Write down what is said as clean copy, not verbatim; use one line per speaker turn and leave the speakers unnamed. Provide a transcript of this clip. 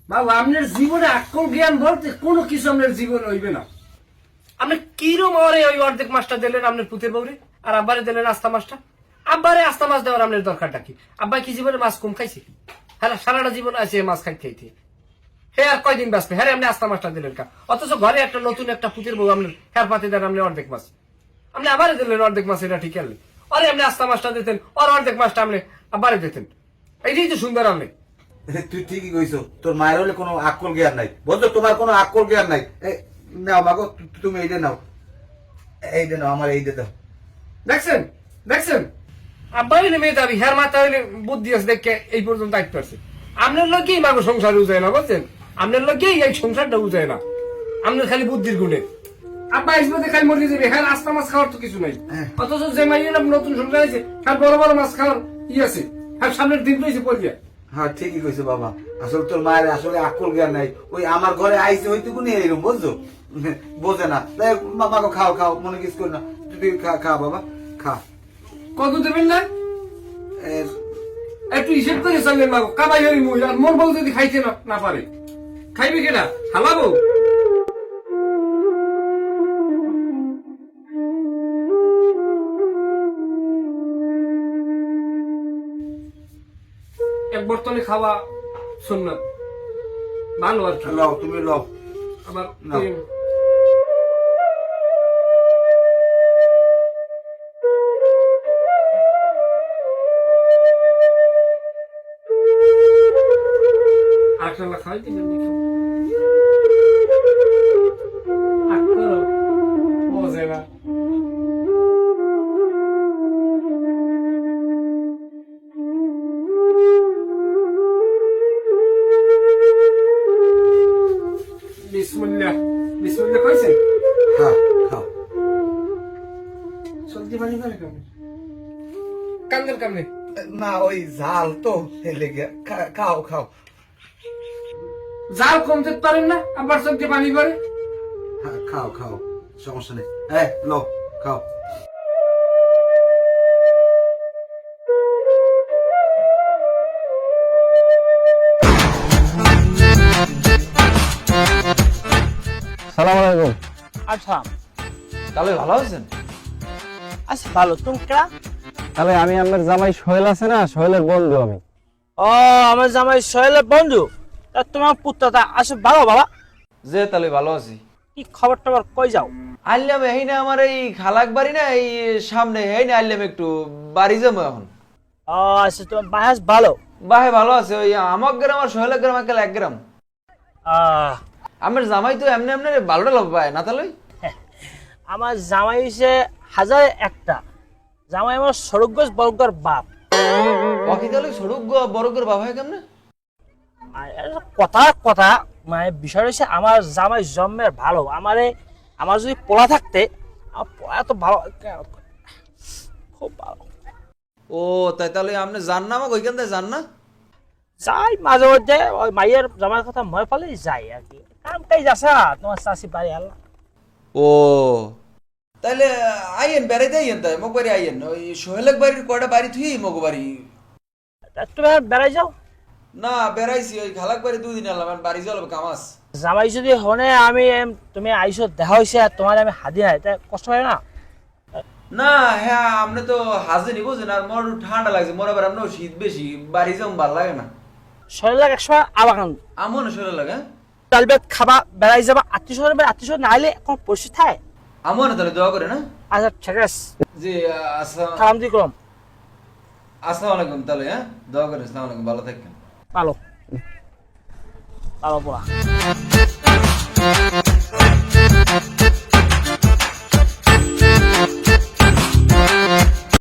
বাবা আপনার জীবনে আকল জ্ঞান বলতে কোনো কিছু আপনার জীবনে হইবে না। আপনি কিরম ওরে ওই অর্ধেক মাছটা দিলেন আপনার পুতের বউরে, আর আব্বারে দিলেন আস্তা মাছটা। আব্বারে আস্তা মাছ দেওয়ার আপনার দরকারটা কি? আব্বা কি জীবনে মাছ কম খাইছে? হ্যাঁ, সারাটা জীবন আছে মাছ খাইতে। হ্যাঁ, আর কয়দিন বাঁচবে? হ্যাঁ, আপনি আস্তা মাছটা দিলেন কা? অথচ ঘরে একটা নতুন একটা পুতের বউ আপনার হ্যাঁ পাতে দেন আপনি অর্ধেক মাছ। আপনি আবারে দিলেন অর্ধেক মাছ, এটা ঠিক আছে। আরে আপনি আস্তা মাছটা দিতেন, আর অর্ধেক মাছটা আপনি আবারে দিতেন। এইটাই তো সুন্দর। আপনি
তুই ঠিকই কইছো, তোর মায়ের হলে কোনো আকল জ্ঞান নাই, বলতো তোমার কোনো আকল জ্ঞান নাই। নাও মাগো, তুমি এইটা নাও, এইটা নাও, আমার এইটা দাও।
দেখছেন দেখছেন, আব্বা হইলে মেয়ে দাবি, হ্যার মাথা হইলে বুদ্ধি আছে দেখে এই পর্যন্ত আইতে পারছে। আপনার লোকেই মাগো সংসার উজায় না, বলছেন? আপনার লোকেই এই সংসারটা উজায় না, আপনার খালি বুদ্ধির গুণে। আব্বা আসবে খালি মরে যাবে, হ্যাঁ আস্তা মাছ খাওয়ার তো কিছু নাই। অথচ যে মাইয়ের নতুন সংসার আছে, হ্যাঁ বড় বড় মাছ খাওয়ার ই আছে, হ্যাঁ সামনের দিন রয়েছে পড়িয়া।
হ্যাঁ ঠিকই কইছো বাবা, আসলে তোর মায়ের আসলে আকল জ্ঞান নাই। ওই আমার ঘরে আইসে হইতেকু নিয়ে এরকম, বুঝছো? বোঝে না। মাগো খাও খাও, মনে কিছু কর না, তুই খা বাবা খা।
কত দেবেন না? একটু হিসেব করে চললেন মাগো, কামাই হরি মুই, আর মোর বউ যদি খাইতে না পারে, খাইবে কেনা? হালাবো। এক বর্তনে খাওয়া সুন্নাত, ভালো আর কি।
লও, তুমি লও।
আবার
নাও।
আরেকটা খাওয়াই দিবেন বোঝে না। বিসমিল্লাহ বিসমিল্লাহ কইছেন?
হ্যাঁ খাও।
সবজি পানি করে কেমন কান্দের কামনে?
না ওই ঝাল তো লেগে, খাও খাও।
জাল কমতে পারেন না, আবার সবজি পানি করে?
হ্যাঁ খাও খাও, সমস্যা নেই। হ্যাঁ লও খাও।
সালাম আলাইকুম।
আচ্ছা
তাহলে ভালো আছেন?
আচ্ছা ভালো, তুমি কেরা?
তাহলে আমি আমার জামাই সোহেল আছে না, সোহেলের বন্ধু আমি।
ও আমার জামাই সোহেলের বন্ধু, তা তোমার পুত্রটা আসে ভালো বাবা?
যে তাহলে ভালো আছি।
কি খবর টবর কই যাও?
আইলাম এই না আমার এই খালাক বাড়ি না, এই সামনে এই না আইলাম একটু বাড়ি যাবো এখন।
ও আচ্ছা, তোমার বাহাস ভালো?
বাহে ভালো আছে, ওই আমার গ্রাম আর সোহেলের গ্রাম একাল এক গ্রাম।
আহ,
আমার জামাই তো এমনি এমনি ভালোটা লাভ পায় না তাহলে।
আমার জামাই হচ্ছে হাজার একটা, জামাই আমার সরগজ বর্গর বাপ।
বাকি তাহলে সড়ক বড়গের বাবা হয় কেমনে?
আর একটা কথা মানে বিষয় হচ্ছে আমার জামাই জন্মের ভালো। আমার যদি পোলা থাকতে, আমার পোলা এত ভালো, খুব ভালো।
ও তাই তাহলে আপনি যান না, আমাকে ওইখান থেকে যান না?
যাই মাঝে মধ্যে, ওই মাইয়ের জামার কথা মনে পড়লেই যাই আর কি। কাম কাজ আছে তোমার চাষি বাড়ি আল্লাহ।
ও তাইলে আইয়েন বেড়াইতে আইয়েন, তাই মোক বাড়ি আইয়েন। ওই সোহেলের বাড়ির কয়টা বাড়ি থুই মোক বাড়ি।
তুমি বেড়াই যাও
না বেড়াইছি, ওই খালাক বাড়ি 2 দিন এলাম, বাড়ি যাওয়া কামাস।
জামাই যদি হনে আমি তুমি আইসো দেখা হয়েছে আর তোমার আমি হাদি নাই, তাই কষ্ট হয় না?
না হ্যাঁ, আপনি তো হাজে নিব যে, আর মোর ঠান্ডা লাগছে, মোর আবার আপনার শীত বেশি, বাড়ি যাও ভালো লাগে না।
শরীর লাগে একসময় আবাকান
আমার শরীর লাগে।
ডাল ভাত খাবা, বেড়াই যাবা, আত্মীয় না আইলে এখন পরিস্থিতি থাকে।
আমার তাহলে দোয়া করে না।
আচ্ছা ঠিক আছে,
জি
সালাম দি করম।
আসসালামু আলাইকুম। তাহলে হ্যাঁ দোয়া করে, আসসালামু আলাইকুম, ভালো থাকেন।
ভালো ভালো পড়া।